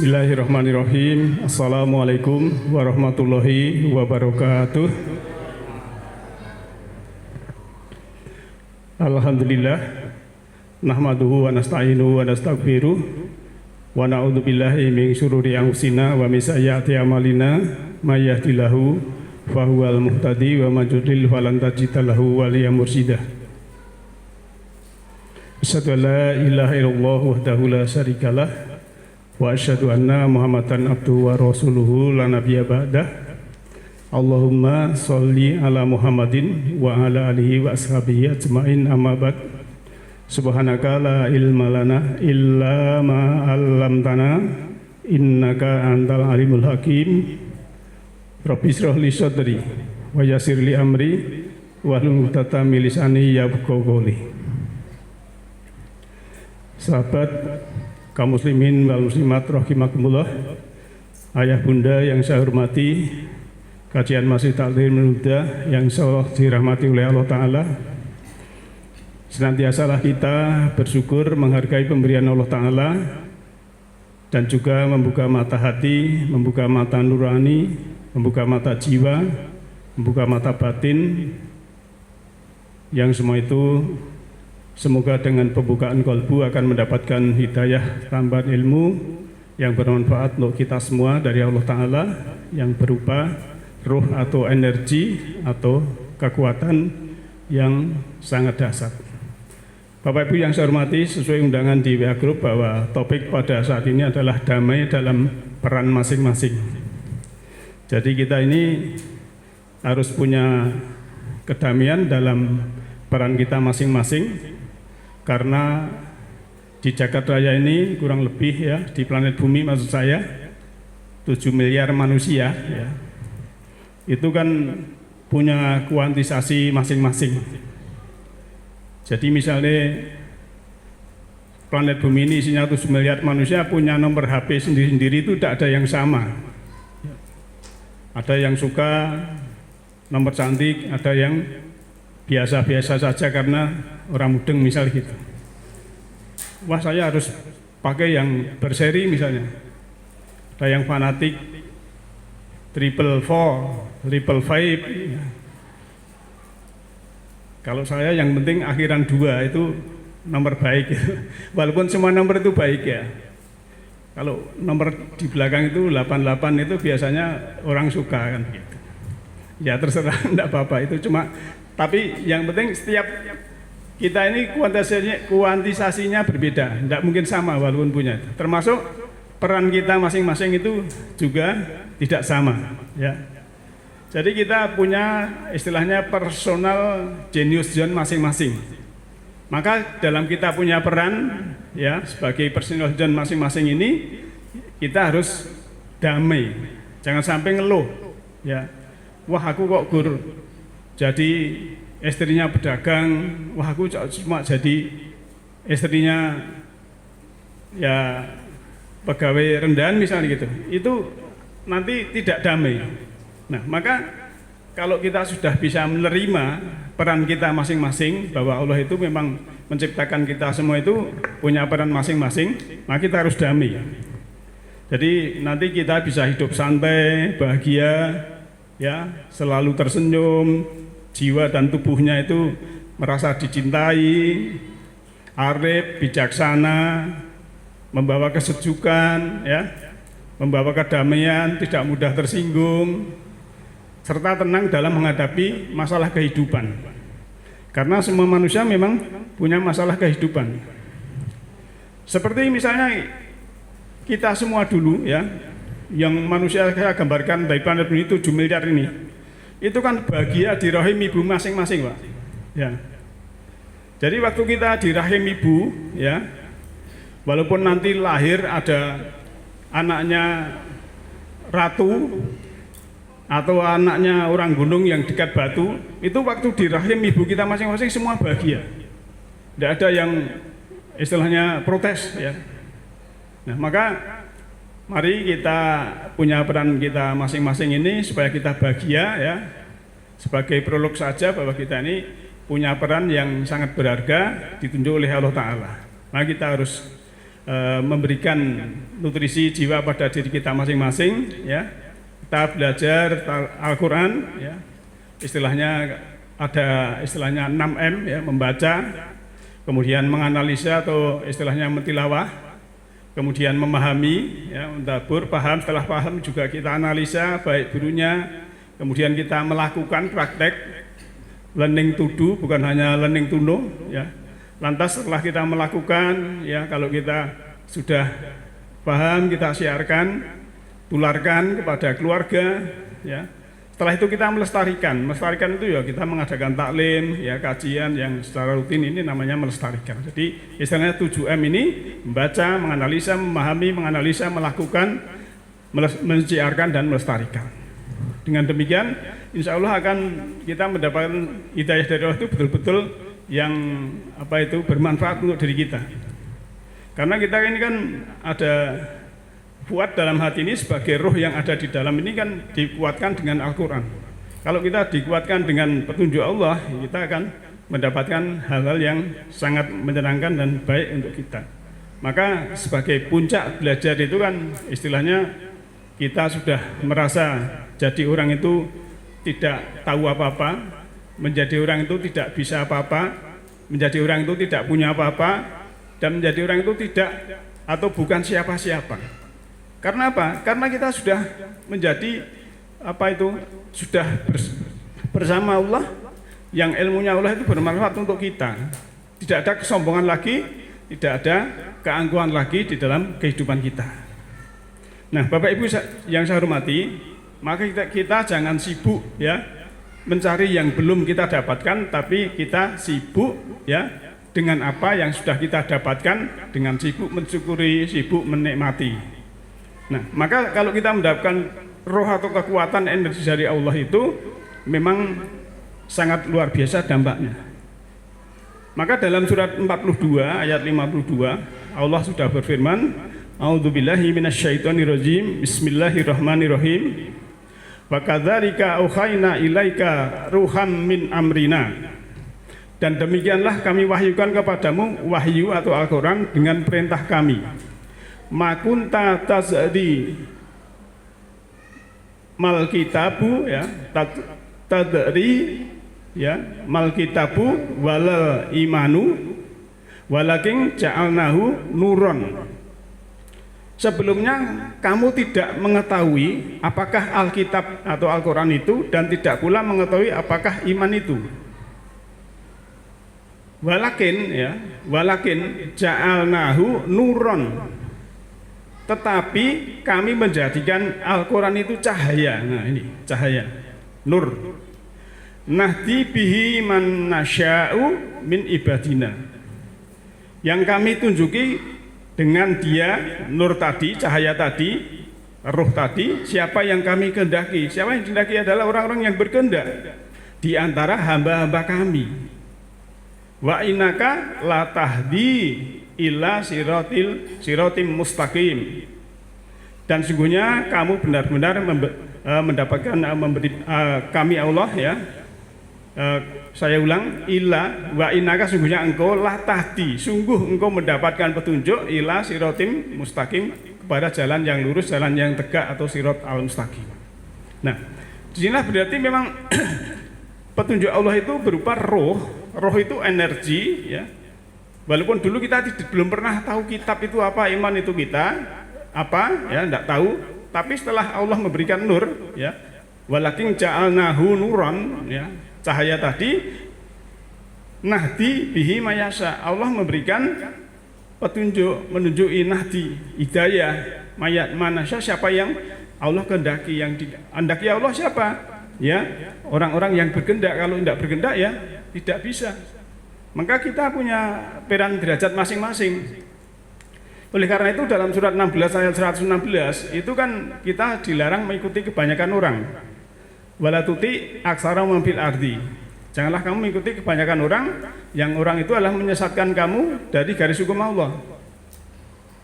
Bismillahirrahmanirrahim. Assalamualaikum warahmatullahi wabarakatuh. Alhamdulillah. Nahmaduhu wa nasta'inuhu wa nastaghfiruh. Wa na'udzu billahi min syururi anfusina wa min sayyiati a'malina. May yahdihillahu fahuwal muhtadi wa may yudlil falan tajida lahu waliyyan mursyida. Asyhadu an la ilaha illallah wahdahu la syarikalah wa asyhadu anna Muhammadan abduhu wa rasuluhu la nabiyya ba'dah. Allahumma sholli ala Muhammadin wa ala alihi wa ashabihi ajmain, amma ba'd. Subhanaka la ilma lana illa ma 'allamtana innaka antal alimul hakim. Rabbi shrah li sadri wa yassir li amri wahlul 'uqdatam min lisani yafqahu qawli. Sahabat kaum muslimin wal muslimat rahimakumullah, ayah bunda yang saya hormati, kajian Masjid Ta'limul Huda yang insyaallah dirahmati oleh Allah Ta'ala. Senantiasalah kita bersyukur, menghargai pemberian Allah Ta'ala, dan juga membuka mata hati, membuka mata nurani, membuka mata jiwa, membuka mata batin, yang semua itu semoga dengan pembukaan kolbu akan mendapatkan hidayah, tambahan ilmu yang bermanfaat untuk kita semua dari Allah Ta'ala, yang berupa ruh atau energi atau kekuatan yang sangat dahsyat. Bapak Ibu yang saya hormati, sesuai undangan di WA Group bahwa topik pada saat ini adalah damai dalam peran masing-masing. Jadi kita ini harus punya kedamaian dalam peran kita masing-masing. Karena di Jagat Raya ini kurang lebih ya, di planet bumi maksud saya 7 miliar manusia ya, itu kan punya kuantisasi masing-masing. Jadi misalnya planet bumi ini isinya 7 miliar manusia, punya nomor HP sendiri-sendiri, itu tidak ada yang sama. Ada yang suka nomor cantik, ada yang biasa-biasa saja karena orang mudeng misal gitu. Wah, saya harus pakai yang berseri misalnya. Ada yang fanatik 444, 555. Kalau saya yang penting akhiran 2 itu nomor baik. Walaupun semua nomor itu baik ya. Kalau nomor di belakang itu 88 itu biasanya orang suka kan gitu. Ya terserah, enggak apa-apa, itu cuma, tapi yang penting setiap kita ini kuantisasinya berbeda, tidak mungkin sama walaupun punya. Termasuk peran kita masing-masing itu juga tidak sama. Ya. Jadi kita punya istilahnya personal genius zone masing-masing. Maka dalam kita punya peran ya sebagai personal zone masing-masing ini, kita harus damai, jangan sampai ngeluh. Ya, wah aku kok gur jadi istrinya pedagang, wah aku cuma jadi istrinya ya pegawai rendahan misalnya gitu, itu nanti tidak damai. Nah maka kalau kita sudah bisa menerima peran kita masing-masing, bahwa Allah itu memang menciptakan kita semua itu punya peran masing-masing, maka kita harus damai. Jadi nanti kita bisa hidup santai, bahagia, ya selalu tersenyum, jiwa dan tubuhnya itu merasa dicintai, arif, bijaksana, membawa kesejukan, ya, membawa kedamaian, tidak mudah tersinggung, serta tenang dalam menghadapi masalah kehidupan. Karena semua manusia memang punya masalah kehidupan. Seperti misalnya kita semua dulu, ya, yang manusia saya gambarkan dari planet bumi 7 miliar ini. Itu kan bahagia di rahim ibu masing-masing, Pak. Ya. Jadi waktu kita di rahim ibu, ya, walaupun nanti lahir ada anaknya ratu atau anaknya orang gunung yang dekat batu, itu waktu di rahim ibu kita masing-masing semua bahagia. Tidak ada yang istilahnya protes, ya. Nah, maka mari kita punya peran kita masing-masing ini supaya kita bahagia, ya. Sebagai prolog saja bahwa kita ini punya peran yang sangat berharga ditunjuk oleh Allah Ta'ala. Maka kita harus memberikan nutrisi jiwa pada diri kita masing-masing, ya. Kita belajar Al-Quran, ya. Istilahnya ada istilahnya 6M, ya, membaca, kemudian menganalisa atau istilahnya mentilawah, kemudian memahami, ya, mendabur, paham, setelah paham juga kita analisa baik gurunya, kemudian kita melakukan praktek learning to do, bukan hanya learning to know, ya. Lantas setelah kita melakukan, ya, kalau kita sudah paham, kita siarkan, tularkan kepada keluarga, ya. Setelah itu kita melestarikan itu ya kita mengadakan taklim, ya, kajian yang secara rutin, ini namanya melestarikan. Jadi istilahnya 7M ini membaca, menganalisa, memahami, menganalisa, melakukan, mensiarkan dan melestarikan. Dengan demikian insya Allah akan kita mendapatkan hidayah dari Allah itu betul-betul yang bermanfaat untuk diri kita. Karena kita ini kan ada kuat dalam hati ini sebagai roh yang ada di dalam ini kan dikuatkan dengan Al-Quran. Kalau kita dikuatkan dengan petunjuk Allah, kita akan mendapatkan hal-hal yang sangat menyenangkan dan baik untuk kita. Maka sebagai puncak belajar itu kan istilahnya kita sudah merasa jadi orang itu tidak tahu apa-apa, menjadi orang itu tidak bisa apa-apa, menjadi orang itu tidak punya apa-apa, dan menjadi orang itu tidak atau bukan siapa-siapa. Karena apa? Karena kita sudah menjadi sudah bersama Allah, yang ilmunya Allah itu bermanfaat untuk kita. Tidak ada kesombongan lagi, tidak ada keangkuhan lagi di dalam kehidupan kita. Nah, Bapak Ibu yang saya hormati, maka kita jangan sibuk, ya, mencari yang belum kita dapatkan, tapi kita sibuk, ya, dengan apa yang sudah kita dapatkan, dengan sibuk mensyukuri, sibuk menikmati. Nah, maka kalau kita mendapatkan roh atau kekuatan energi dari Allah itu memang sangat luar biasa dampaknya. Maka dalam surat 42 ayat 52 Allah sudah berfirman, A'udzubillahi minasyaitonirrajim, Bismillahirrahmanirrahim. Wa kadzalika auhayna ilaika ruham min amrina. Dan demikianlah kami wahyukan kepadamu wahyu atau Al-Quran dengan perintah kami. Makunta tazdi mal kitabu, ya, tadri, ya, mal kitabu walal imanu walakin ja'alnahu nuron. Sebelumnya kamu tidak mengetahui apakah Alkitab atau Al-Quran itu, dan tidak pula mengetahui apakah iman itu. Walakin ja'alnahu nuron. Tetapi kami menjadikan Al-Quran itu cahaya. Nah, ini cahaya, nur. Nahdi bihi man nasya'u min ibadina. Yang kami tunjuki dengan dia, nur tadi, cahaya tadi, ruh tadi, siapa yang kami kehendaki. Siapa yang kehendaki adalah orang-orang yang berkehendak di antara hamba-hamba kami. Wa innaka la tahdi illa sirotim mustaqim. Dan sungguhnya kamu benar-benar mendapatkan kami Allah, ya, saya ulang, illa wa innaka, sungguhnya engkau la tahdi, sungguh engkau mendapatkan petunjuk illa sirotim mustaqim, kepada jalan yang lurus, jalan yang tegak atau sirot al mustaqim. Nah, disinilah berarti memang petunjuk Allah itu berupa roh itu energi, ya. Walaupun dulu kita belum pernah tahu kitab itu apa, iman itu kita apa, ya, enggak tahu. Tapi setelah Allah memberikan nur, ya, walakin ja'alnahu nuran, ya, cahaya tadi, nahdi bihi mayasa, Allah memberikan petunjuk, menunjuki nahdi, hidayah, mayat manasya, siapa yang Allah kehendaki. Yang kehendaki Allah siapa? Ya, orang-orang yang berkehendak. Kalau tidak berkehendak, ya tidak bisa. Maka kita punya peran derajat masing-masing. Oleh karena itu dalam surat 16 ayat 116 itu kan kita dilarang mengikuti kebanyakan orang. Wala tuti aksara man fil ardi. Janganlah kamu mengikuti kebanyakan orang, yang orang itu adalah menyesatkan kamu dari garis hukum Allah.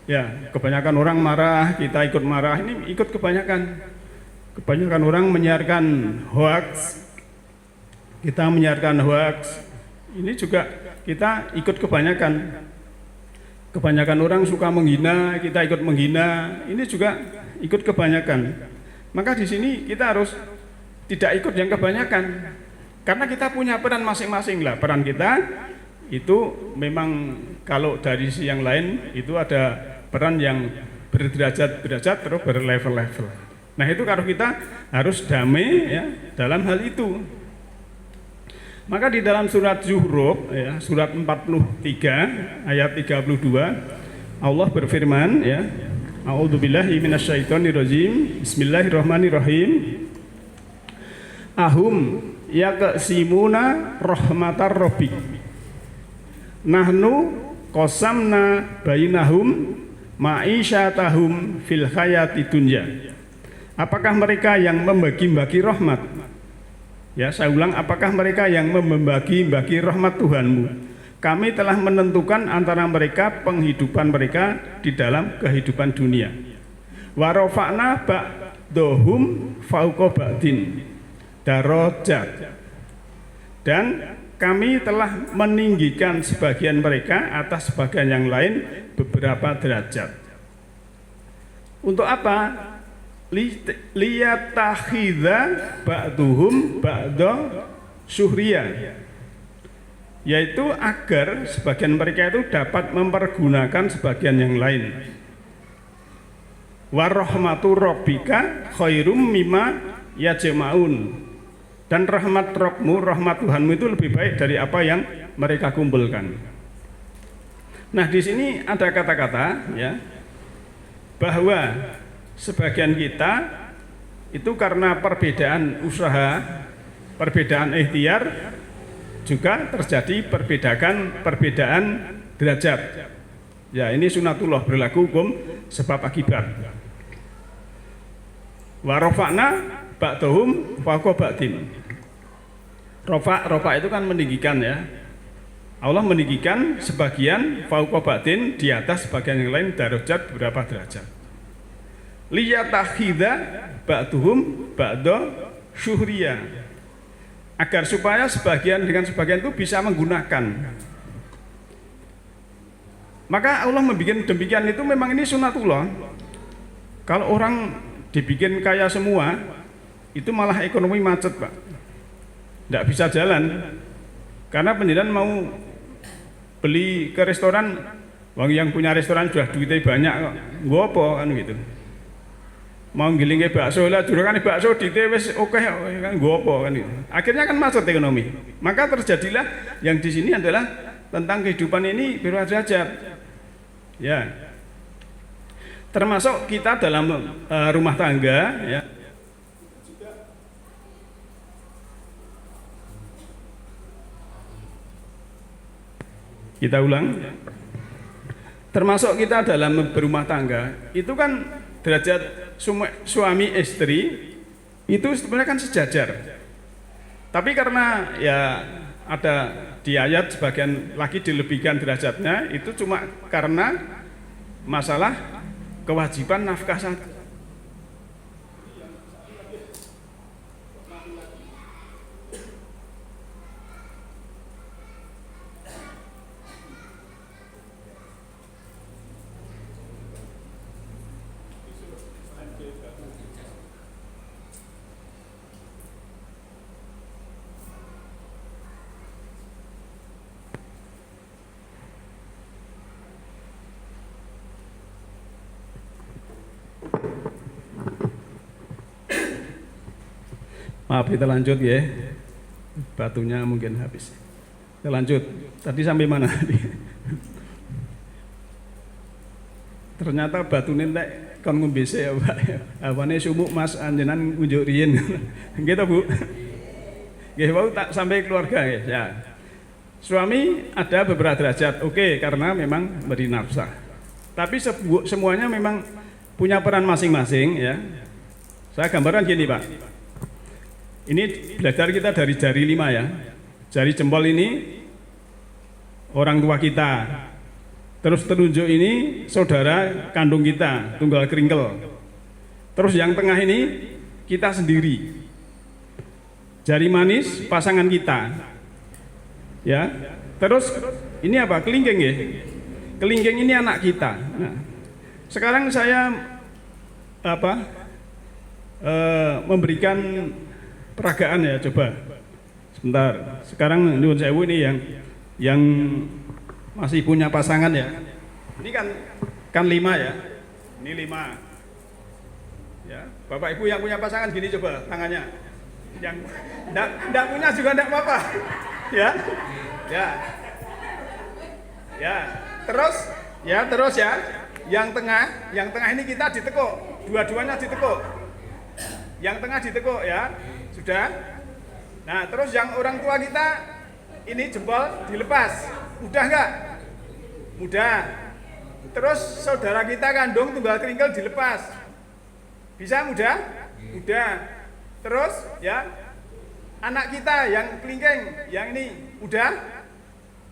Ya, kebanyakan orang marah, kita ikut marah, ini ikut kebanyakan. Kebanyakan orang menyiarkan hoax, kita menyiarkan hoax. Ini juga kita ikut kebanyakan. Kebanyakan orang suka menghina, kita ikut menghina, ini juga ikut kebanyakan. Maka di sini kita harus tidak ikut yang kebanyakan, karena kita punya peran masing-masing lah. Peran kita itu memang kalau dari si yang lain itu ada peran yang berderajat-derajat terus berlevel-level. Nah itu kalau kita harus damai ya dalam hal itu. Maka di dalam surat Zuhruf ya, surat 43 ayat 32 Allah berfirman ya, A'udzubillahi minasyaitonirrajim. Bismillahirrahmanirrahim. Ahum yaqsimuna rahmatar rabbik. Nahnu qasamna bainahum ma'isyatahum fil hayati dunya. Apakah mereka yang membagi-bagi rahmat? Ya, saya ulang, apakah mereka yang membagi-bagi rahmat Tuhanmu? Kami telah menentukan antara mereka penghidupan mereka di dalam kehidupan dunia. Wa rafa'na ba'dahum fauqa ba'din darajat. Dan kami telah meninggikan sebagian mereka atas sebagian yang lain beberapa derajat. Untuk apa? Liyatakhidha ba'duhum ba'da syuhriya, yaitu agar sebagian mereka itu dapat mempergunakan sebagian yang lain. Wa rahmatu rabbika khairum mimma yajma'un, dan rahmat Rabbmu, rahmat Tuhanmu itu lebih baik dari apa yang mereka kumpulkan. Nah di sini ada kata-kata ya bahwa sebagian kita itu karena perbedaan usaha, perbedaan ikhtiar, juga terjadi perbedaan derajat. Ya ini sunatullah, berlaku hukum sebab akibat. Wa rafa'na ba'dahum fawqa ba'din. Rafa itu kan meninggikan ya. Allah meninggikan sebagian fawqa ba'din, di atas sebagian yang lain derajat beberapa derajat. Liyatakhidha ba'duhum ba'da syuhriya, agar supaya sebagian dengan sebagian itu bisa menggunakan. Maka Allah membuat demikian itu memang ini sunatullah. Kalau orang dibikin kaya semua, itu malah ekonomi macet Pak, tidak bisa jalan. Karena penjelasan mau beli ke restoran, wong yang punya restoran sudah duitnya banyak kok, nggo apa kan gitu. Mau gilinge bakso lah, juragan bakso duitnya wis oke kan, nggo apa kan gitu. Akhirnya kan macet ekonomi. Maka terjadilah yang di sini adalah tentang kehidupan ini berderajat. Ya. Termasuk kita dalam rumah tangga ya. Kita ulang. Termasuk kita dalam berumah tangga, itu kan derajat suami istri itu sebenarnya kan sejajar. Tapi karena ya ada di ayat sebagian lagi dilebihkan derajatnya, itu cuma karena masalah kewajiban nafkah saja. Maaf, kita lanjut ya. Batunya mungkin habis. Kita lanjut. Tadi sampai mana? Ternyata batu nentek kon ngombe ya, Pak. Awane sumuk Mas anjenan ngunjuk riyin. Gitu, Bu. Nggih, wau tak sampai keluarga ya. Suami ada beberapa derajat. Oke, karena memang beri nafkah. Tapi semuanya memang punya peran masing-masing ya. Saya gambarkan gini, Pak. Ini belajar kita dari jari 5 ya. Jari jempol ini orang tua kita. Terus telunjuk ini saudara kandung kita, tunggal keringkel. Terus yang tengah ini kita sendiri. Jari manis pasangan kita. Ya. Terus ini apa? Kelingking ya. kelingking ini anak kita. Nah, sekarang saya memberikan peragaan ya, coba sebentar. Sekarang nyuwun sewu ini yang masih punya pasangan ya. Ini kan 5 ya. Ini 5. Ya, Bapak Ibu yang punya pasangan gini coba tangannya. Yang enggak punya juga enggak apa-apa. Ya. Ya. Ya. Terus ya. Yang tengah ini kita ditekuk. Dua-duanya ditekuk. Yang tengah ditekuk ya. Sudah. Nah, terus yang orang tua kita ini jempol dilepas. Mudah enggak? Mudah. Terus saudara kita kandung tunggal keringkel dilepas. Bisa mudah? Mudah. Terus ya anak kita yang kelingking, yang ini udah.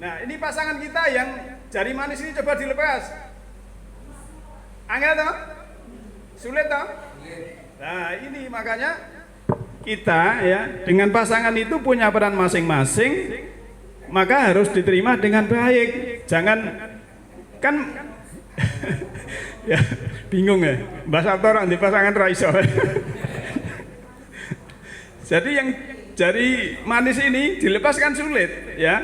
Nah, ini pasangan kita yang jari manis ini coba dilepas. Angel toh? Sulit toh? Nah, ini makanya kita ya dengan pasangan itu punya peran masing-masing, maka harus diterima dengan baik. Jangan kan ya bingung ya, bahasa orang di pasangan raiso. Jadi yang jari manis ini dilepaskan sulit ya.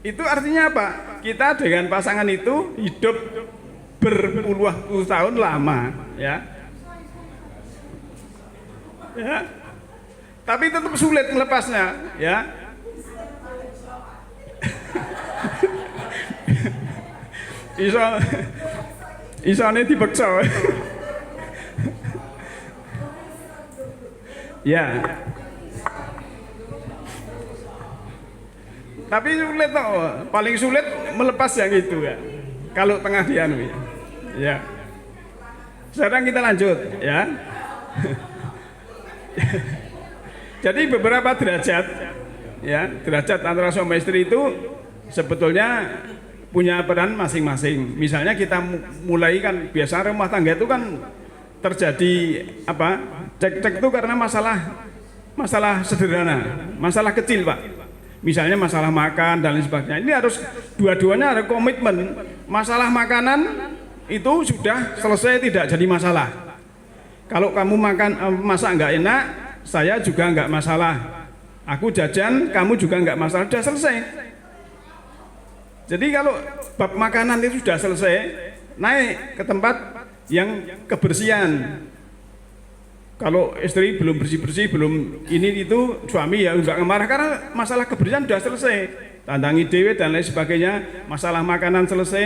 Itu artinya apa? Kita dengan pasangan itu hidup berpuluh-puluh tahun lama ya. Ya. Tapi tetap sulit melepasnya ya. Isone dipeksa. Ya. Tapi sulit toh, paling sulit melepas yang itu ya. Kalau tengah dianu ya. Ya. Sekarang kita lanjut ya. Jadi beberapa derajat ya, derajat antara suami istri itu sebetulnya punya peran masing-masing. Misalnya kita mulai kan biasa rumah tangga itu kan terjadi cek-cek itu karena masalah sederhana, masalah kecil Pak. Misalnya masalah makan dan lain sebagainya. Ini harus dua-duanya ada komitmen. Masalah makanan itu sudah selesai, tidak jadi masalah. Kalau kamu masak nggak enak, saya juga nggak masalah. Aku jajan, kamu juga nggak masalah. Sudah selesai. Jadi kalau bab makanan itu sudah selesai, naik ke tempat yang kebersihan. Kalau istri belum bersih-bersih, belum ini itu, suami ya enggak marah karena masalah kebersihan sudah selesai. Tandangi dewe dan lain sebagainya, masalah makanan selesai,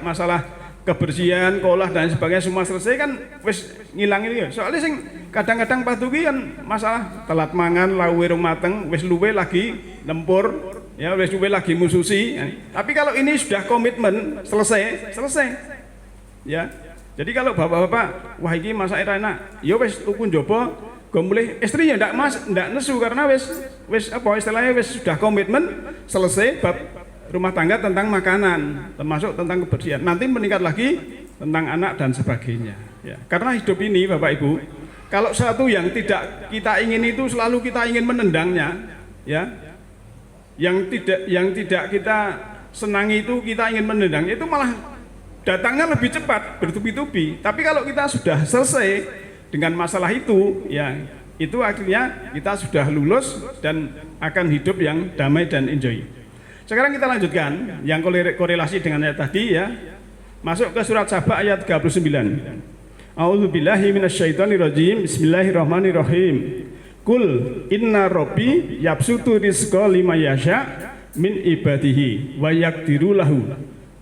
masalah kebersihan, kolah dan sebagainya semua selesai kan wis ngilang ini ya. Soalnya sing kadang-kadang patuki kan masalah telat mangan, lawe rong mateng, wis luwe lagi lempur, ya wis luwe lagi mususi. Tapi kalau ini sudah komitmen selesai. Ya. Jadi kalau bapak-bapak, wah ini masak enak, ya wis tuku njobo, go mulih istrinya ndak nesu karena wis istilahnya wis sudah komitmen selesai bab rumah tangga tentang makanan, termasuk tentang kebersihan. Nanti meningkat lagi tentang anak dan sebagainya. Ya. Karena hidup ini Bapak Ibu, kalau satu yang tidak kita ingin itu selalu kita ingin menendangnya, ya. Yang tidak kita senangi itu kita ingin menendangnya, itu malah datangnya lebih cepat, bertubi-tubi. Tapi kalau kita sudah selesai dengan masalah itu, ya itu akhirnya kita sudah lulus dan akan hidup yang damai dan enjoy. Sekarang kita lanjutkan yang korelasi dengan ayat tadi ya. Masuk ke surat Saba ayat 39. A'udzubillahi minasyaitonirrajim. Bismillahirrahmanirrahim. Kul inna rabbi yabsutu rizqa liman yasha min ibadihi wa yaqdiru lahu.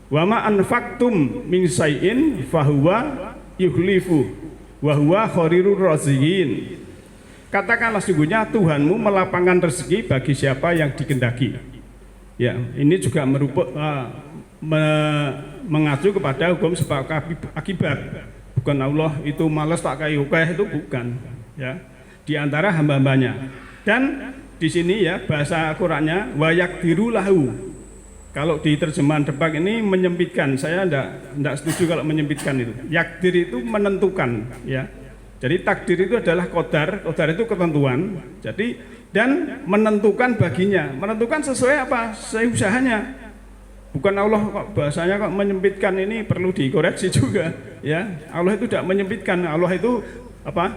Wa ma anfaqtum min syai'in fahuwa yukhlifu wa huwa khairur raziqin. Katakanlah sungguhnya Tuhanmu melapangkan rezeki bagi siapa yang dikehendaki. Ya, ini juga mengacu kepada hukum sebab akibat. Bukan Allah itu malas tak kayu itu bukan. Ya, di antara hamba-hambanya. Dan di sini ya bahasa Qur'annya wa yaqdiru lahu. Kalau di terjemahan Depak ini menyempitkan, saya enggak setuju kalau menyempitkan itu. Yakdir itu menentukan, ya. Jadi takdir itu adalah qadar itu ketentuan. Jadi dan menentukan baginya, menentukan sesuai apa? Sesuai usahanya. Bukan Allah kok bahasanya kok menyempitkan, ini perlu dikoreksi juga ya. Allah itu tidak menyempitkan, Allah itu apa?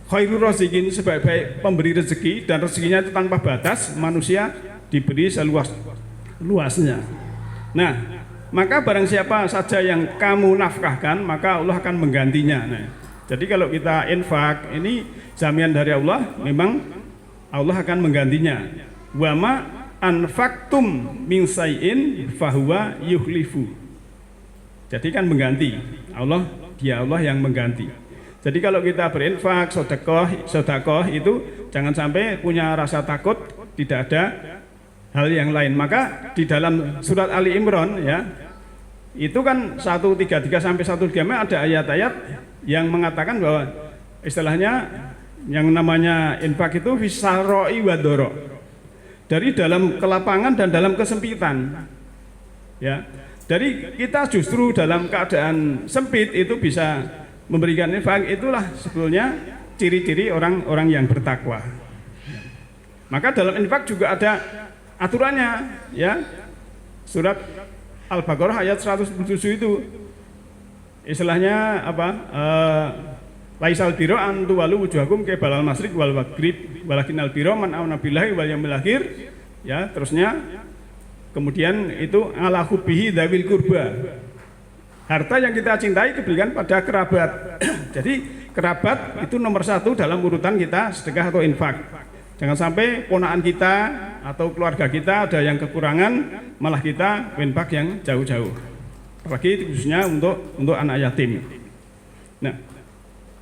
Khairur razikin, sebaik-baik pemberi rezeki, dan rezekinya itu tanpa batas, manusia diberi seluas-luasnya. Nah, maka barang siapa saja yang kamu nafkahkan, maka Allah akan menggantinya. Nah, jadi kalau kita infak, ini jaminan dari Allah, memang Allah akan menggantinya. Wa ma anfaqtum min syai'in fahuwa yukhlifu. Jadi kan mengganti. Dia Allah yang mengganti. Jadi kalau kita berinfak, sedekah itu jangan sampai punya rasa takut, tidak ada hal yang lain. Maka di dalam surat Ali Imran ya, itu kan 133 sampai 135 ada ayat-ayat yang mengatakan bahwa istilahnya yang namanya infak itu fisaroi wadoro, dari dalam kelapangan dan dalam kesempitan ya. Dari kita justru dalam keadaan sempit itu bisa memberikan infak, itulah sebetulnya ciri-ciri orang-orang yang bertakwa. Maka dalam infak juga ada aturannya ya. Surat Al-Baqarah ayat 107 itu istilahnya apa? Laisal biro an tuwalu wujuhakum qibalal masyriq wal maghrib walakinnal biro man amana billahi wal yaumil akhir ya, terusnya kemudian itu ala hubbihi dzawil qurba. Harta yang kita cintai diberikan pada kerabat. Jadi kerabat itu nomor satu dalam urutan kita sedekah atau infak. Jangan sampai ponakan kita atau keluarga kita ada yang kekurangan, malah kita infak yang jauh-jauh. Apalagi khususnya untuk anak yatim. Nah,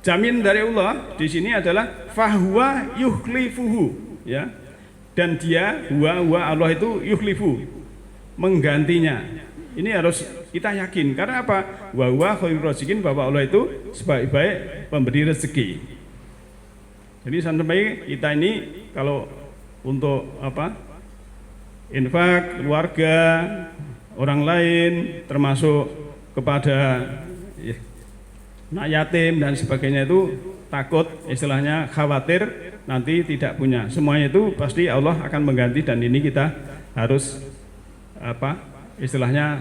jamin dari Allah di sini adalah fahuwa yukhlifuhu ya. Dan dia huwa Allah itu yukhlifu, menggantinya. Ini harus kita yakin, karena apa? Wa huwa khairur razikin, bahwa Allah itu sebaik-baik pemberi rezeki. Jadi sampai kita ini kalau untuk apa? Infak keluarga, orang lain, termasuk kepada anak yatim dan sebagainya, itu takut, istilahnya khawatir nanti tidak punya. Semuanya itu pasti Allah akan mengganti, dan ini kita harus apa? Istilahnya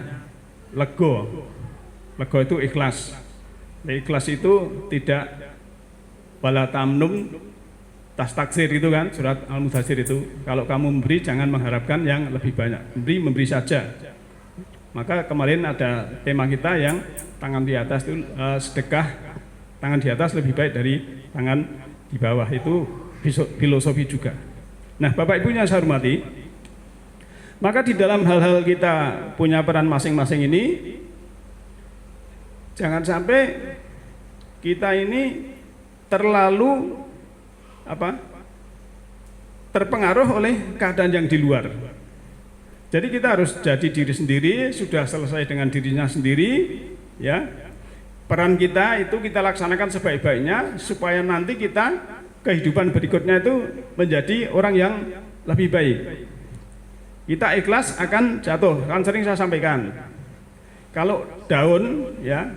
lego itu ikhlas. Ikhlas itu tidak wala tamnum tastaksir, itu kan surat Al-Mudaththir itu. Kalau kamu memberi jangan mengharapkan yang lebih banyak, memberi saja. Maka kemarin ada tema kita yang tangan di atas itu sedekah, tangan di atas lebih baik dari tangan di bawah, itu filosofi juga. Nah, Bapak Ibu yang saya hormati, maka di dalam hal-hal kita punya peran masing-masing ini, jangan sampai kita ini terlalu terpengaruh oleh keadaan yang di luar. Jadi kita harus jadi diri sendiri, sudah selesai dengan dirinya sendiri ya. Peran kita itu kita laksanakan sebaik-baiknya, supaya nanti kita kehidupan berikutnya itu menjadi orang yang lebih baik. Kita ikhlas akan jatuh, kan sering saya sampaikan. Kalau daun ya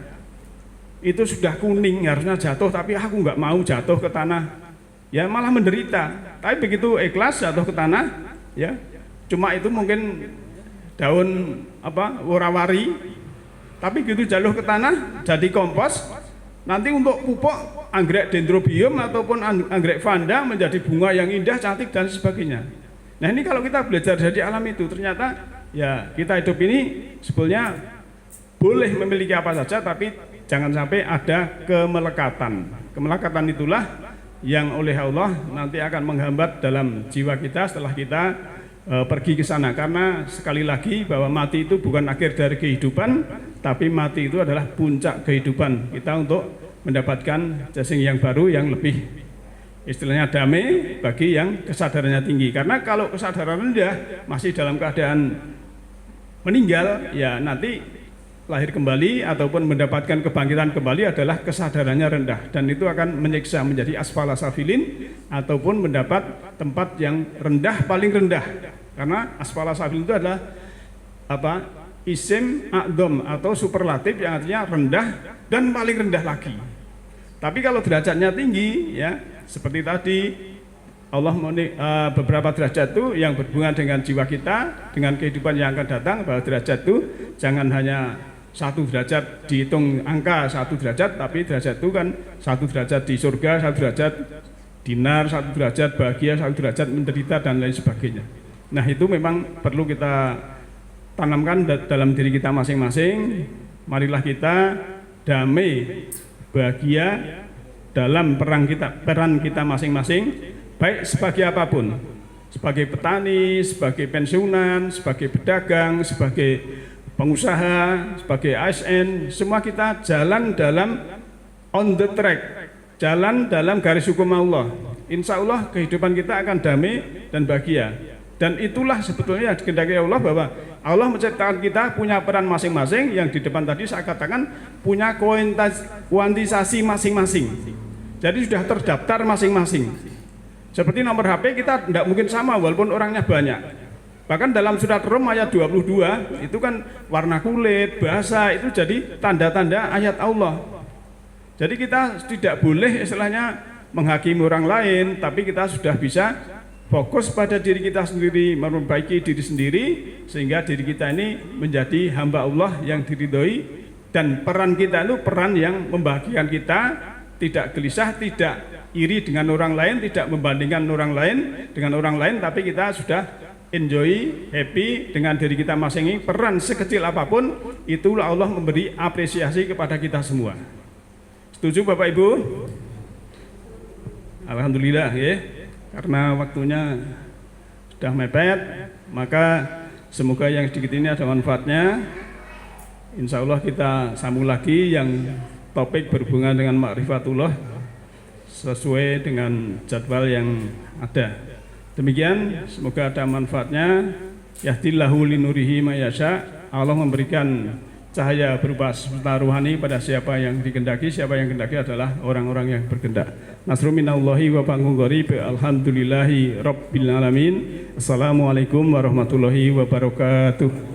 itu sudah kuning harusnya jatuh, tapi aku nggak mau jatuh ke tanah, ya malah menderita. Tapi begitu ikhlas jatuh ke tanah, ya cuma itu mungkin daun warawari, tapi begitu jatuh ke tanah jadi kompos. Nanti untuk pupuk anggrek dendrobium ataupun anggrek vanda menjadi bunga yang indah, cantik dan sebagainya. Nah, ini kalau kita belajar dari alam itu, ternyata ya kita hidup ini sebetulnya boleh memiliki apa saja, tapi jangan sampai ada kemelekatan. Kemelekatan itulah yang oleh Allah nanti akan menghambat dalam jiwa kita setelah kita pergi ke sana. Karena sekali lagi bahwa mati itu bukan akhir dari kehidupan, tapi mati itu adalah puncak kehidupan kita untuk mendapatkan jasing yang baru, yang lebih istilahnya damai bagi yang kesadarannya tinggi. Karena kalau kesadaran rendah masih dalam keadaan meninggal, ya nanti lahir kembali ataupun mendapatkan kebangkitan kembali adalah kesadarannya rendah, dan itu akan menyiksa menjadi asfala safilin ataupun mendapat tempat yang rendah, paling rendah. Karena asfala safilin itu adalah isim a'dham atau superlatif yang artinya rendah dan paling rendah lagi. Tapi kalau derajatnya tinggi ya, seperti tadi Allah beberapa derajat itu yang berhubungan dengan jiwa kita, dengan kehidupan yang akan datang, bahwa derajat itu jangan hanya 1 derajat dihitung angka 1 derajat, tapi derajat itu kan 1 derajat di surga, 1 derajat dinar, 1 derajat bahagia, 1 derajat menderita dan lain sebagainya. Nah itu memang perlu kita tanamkan dalam diri kita masing-masing. Marilah kita damai, bahagia dalam peran kita masing-masing, baik sebagai apapun, sebagai petani, sebagai pensiunan, sebagai pedagang, sebagai pengusaha, sebagai ASN, semua kita jalan dalam on the track, jalan dalam garis hukum Allah. Insya Allah kehidupan kita akan damai dan bahagia. Dan itulah sebetulnya dikehendaki Allah, bahwa Allah menciptakan kita punya peran masing-masing, yang di depan tadi saya katakan punya kuantisasi masing-masing. Jadi sudah terdaftar masing-masing. Seperti nomor HP kita tidak mungkin sama walaupun orangnya banyak. Bahkan dalam surat Rum ayat 22 itu kan warna kulit, bahasa itu jadi tanda-tanda ayat Allah. Jadi kita tidak boleh istilahnya menghakimi orang lain, tapi kita sudah bisa fokus pada diri kita sendiri, memperbaiki diri sendiri, sehingga diri kita ini menjadi hamba Allah yang diridhoi, dan peran kita itu peran yang membahagiakan kita, tidak gelisah, tidak iri dengan orang lain, tidak membandingkan orang lain dengan orang lain, tapi kita sudah enjoy, happy dengan diri kita masing-masing. Peran sekecil apapun, itulah Allah memberi apresiasi kepada kita semua. Setuju Bapak Ibu? Alhamdulillah ya. Karena waktunya sudah mepet, maka semoga yang sedikit ini ada manfaatnya. Insya Allah kita sambung lagi yang topik berhubungan dengan ma'rifatullah sesuai dengan jadwal yang ada. Demikian, semoga ada manfaatnya. Yahdillahu linurihi mayasya. Allah memberikan cahaya berupa serta ruhani pada siapa yang dikehendaki. Siapa yang kehendaki adalah orang-orang yang berkehendak. Nasrun minallahi wa fadlun gharib. Alhamdulillahi rabbil alamin. Assalamualaikum warahmatullahi wabarakatuh.